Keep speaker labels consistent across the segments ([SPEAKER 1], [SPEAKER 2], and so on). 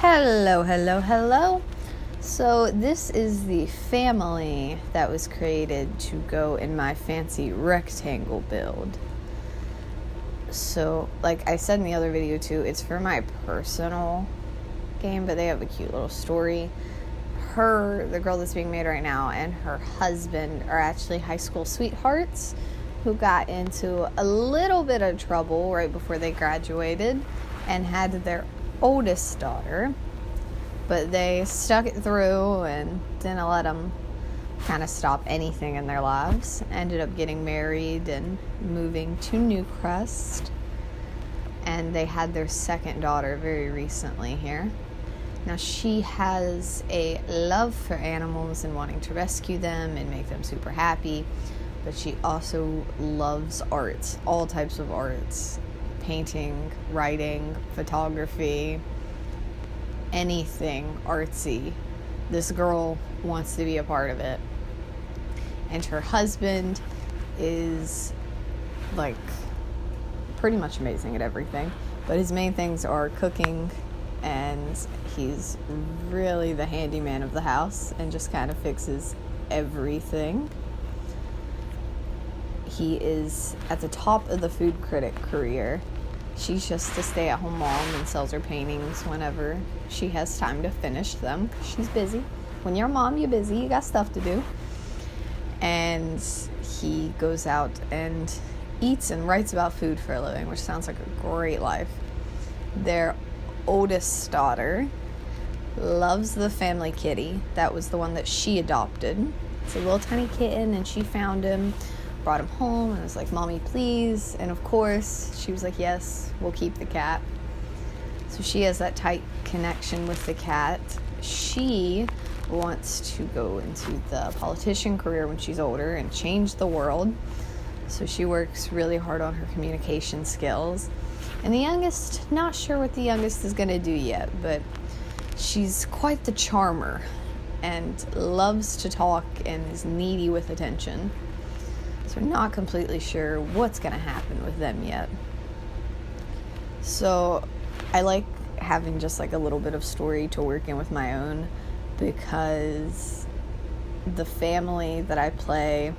[SPEAKER 1] Hello, hello, hello. So this is the family that was created to go in my fancy rectangle build. So, like I said in the other video too, it's for my personal game, but they have a cute little story. The girl that's being made right now, and her husband are actually high school sweethearts who got into a little bit of trouble right before they graduated and had their oldest daughter, but they stuck it through and didn't let them kind of stop anything in their lives. Ended up getting married and moving to Newcrest, and they had their second daughter very recently here. Now she has a love for animals and wanting to rescue them and make them super happy, but she also loves arts, all types of arts. Painting, writing, photography, anything artsy. This girl wants to be a part of it. And her husband is like pretty much amazing at everything, but his main things are cooking, and he's really the handyman of the house and just kind of fixes everything. He is at the top of the food critic career. She's just a stay-at-home mom and sells her paintings whenever she has time to finish them. She's busy. When you're a mom, you're busy. You got stuff to do. And he goes out and eats and writes about food for a living, which sounds like a great life. Their oldest daughter loves the family kitty. That was the one that she adopted. It's a little tiny kitten, and she found him, brought him home, and was like, "Mommy, please." And of course she was like, "Yes, we'll keep the cat." So she has that tight connection with the cat. She wants to go into the politician career when she's older and change the world, so she works really hard on her communication skills. And the youngest, not sure what the youngest is going to do yet, but she's quite the charmer and loves to talk and is needy with attention. So we're not completely sure what's going to happen with them yet. So I like having just like a little bit of story to work in with my own, because the family that I play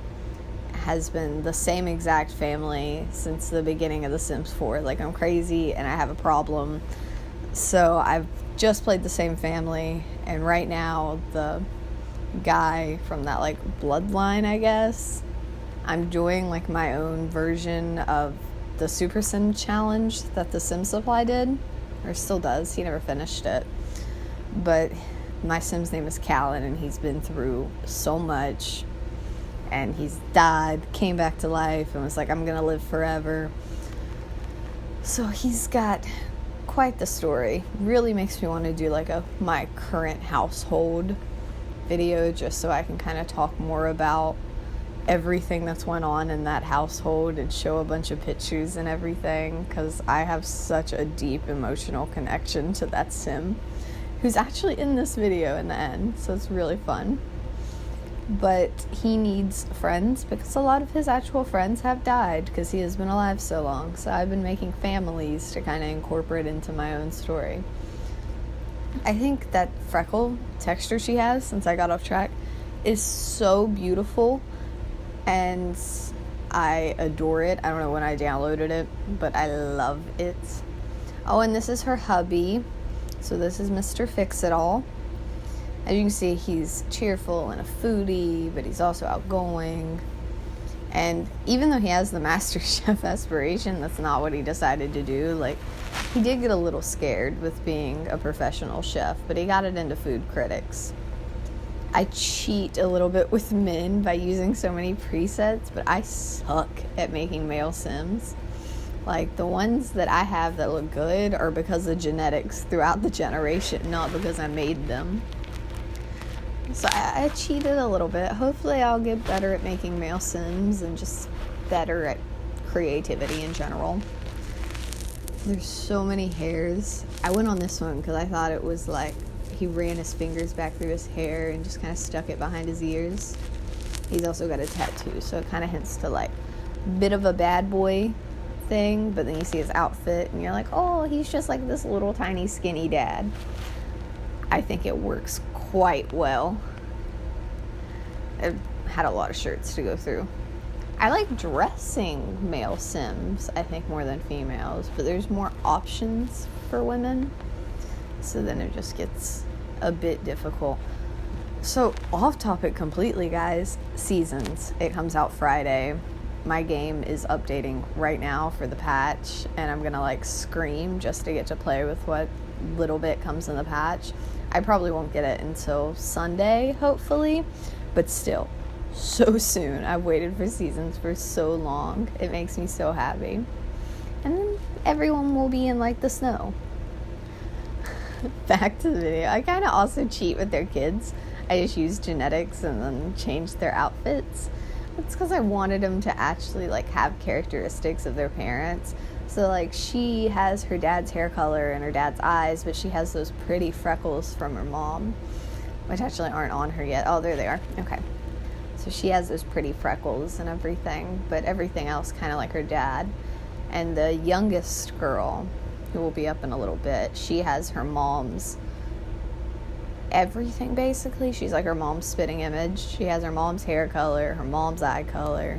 [SPEAKER 1] has been the same exact family since the beginning of The Sims 4. Like, I'm crazy and I have a problem. So I've just played the same family, and right now the guy from that like bloodline, I guess, I'm doing like my own version of the Super Sim challenge that the Sim Supply did, or still does. He never finished it. But my Sim's name is Callan, and he's been through so much, and he's died, came back to life, and was like, "I'm gonna live forever." So he's got quite the story. Really makes me want to do like my current household video, just so I can kind of talk more about everything that's went on in that household and show a bunch of pictures and everything, because I have such a deep emotional connection to that Sim, who's actually in this video in the end, so it's really fun. But he needs friends because a lot of his actual friends have died because he has been alive so long. So I've been making families to kind of incorporate into my own story. I think that freckle texture she has, since I got off track, is so beautiful, and I adore it. I don't know when I downloaded it, but I love it. Oh, and this is her hubby. So this is Mr. Fix-It-All. As you can see, he's cheerful and a foodie, but he's also outgoing. And even though he has the Master Chef aspiration, that's not what he decided to do. Like, he did get a little scared with being a professional chef, but he got it into food critics. I cheat a little bit with men by using so many presets, but I suck at making male Sims. Like, the ones that I have that look good are because of genetics throughout the generation, not because I made them. So I cheated a little bit. Hopefully I'll get better at making male Sims and just better at creativity in general. There's so many hairs. I went on this one because I thought it was like he ran his fingers back through his hair and just kind of stuck it behind his ears. He's also got a tattoo, so it kind of hints to like a bit of a bad boy thing, but then you see his outfit and you're like, oh, he's just like this little tiny skinny dad. I think it works quite well. I've had a lot of shirts to go through. I like dressing male Sims, I think, more than females, but there's more options for women, so then it just gets a bit difficult. So, off topic completely, guys. Seasons. It comes out Friday. My game is updating right now for the patch, and I'm gonna like scream just to get to play with what little bit comes in the patch. I probably won't get it until Sunday, hopefully, but still, so soon. I've waited for Seasons for so long. It makes me so happy. And then everyone will be in like the snow. Back to the video. I kind of also cheat with their kids. I just use genetics and then change their outfits. It's because I wanted them to actually like have characteristics of their parents. So like she has her dad's hair color and her dad's eyes, but she has those pretty freckles from her mom, which actually aren't on her yet. Oh, there they are. Okay. So she has those pretty freckles and everything, but everything else kind of like her dad. And the youngest girl, who will be up in a little bit, she has her mom's everything, basically. She's like her mom's spitting image. She has her mom's hair color, her mom's eye color.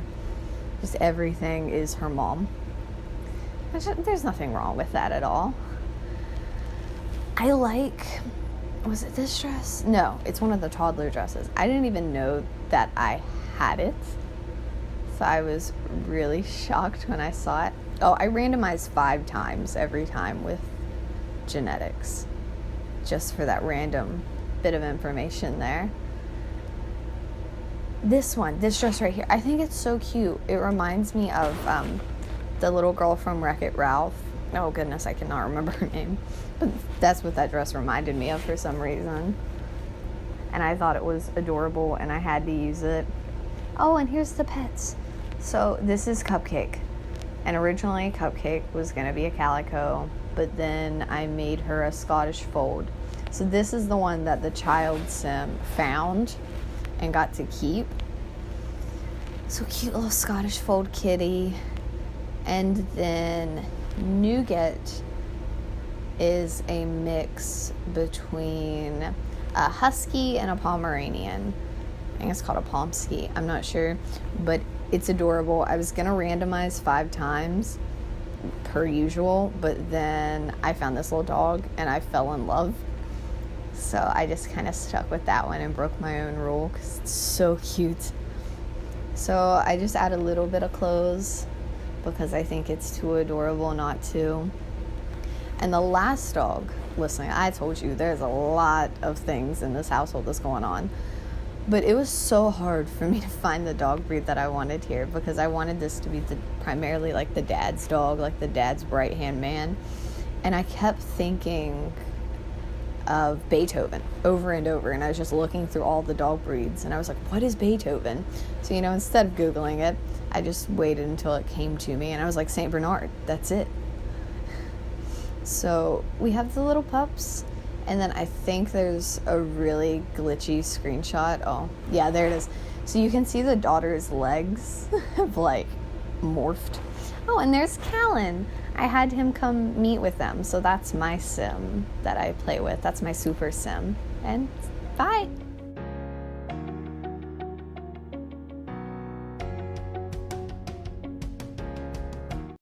[SPEAKER 1] Just everything is her mom. There's nothing wrong with that at all. I like... Was it this dress? No, it's one of the toddler dresses. I didn't even know that I had it. So I was really shocked when I saw it. Oh, I randomized 5 times every time with genetics. Just for that random bit of information there. This dress right here, I think it's so cute. It reminds me of the little girl from Wreck-It Ralph. Oh goodness, I cannot remember her name. But that's what that dress reminded me of for some reason. And I thought it was adorable and I had to use it. Oh, and here's the pets. So this is Cupcake. And originally Cupcake was going to be a calico, but then I made her a Scottish fold. So this is the one that the child sim found and got to keep. So cute little Scottish fold kitty. And then Nougat is a mix between a husky and a Pomeranian. I think it's called a Pomsky. I'm not sure, but it's adorable. I was gonna randomize 5 times per usual, but then I found this little dog and I fell in love. So I just kind of stuck with that one and broke my own rule because it's so cute. So I just add a little bit of clothes because I think it's too adorable not to. And the last dog, listen, I told you there's a lot of things in this household that's going on. But it was so hard for me to find the dog breed that I wanted here because I wanted this to be primarily like the dad's dog, like the dad's right-hand man. And I kept thinking of Beethoven over and over, and I was just looking through all the dog breeds and I was like, what is Beethoven? So, instead of Googling it, I just waited until it came to me and I was like, Saint Bernard, that's it. So we have the little pups, and then I think there's a really glitchy screenshot. Oh yeah, there it is. So you can see the daughter's legs have like morphed. Oh, and there's Callan. I had him come meet with them, so that's my sim that I play with. That's my super sim. And bye.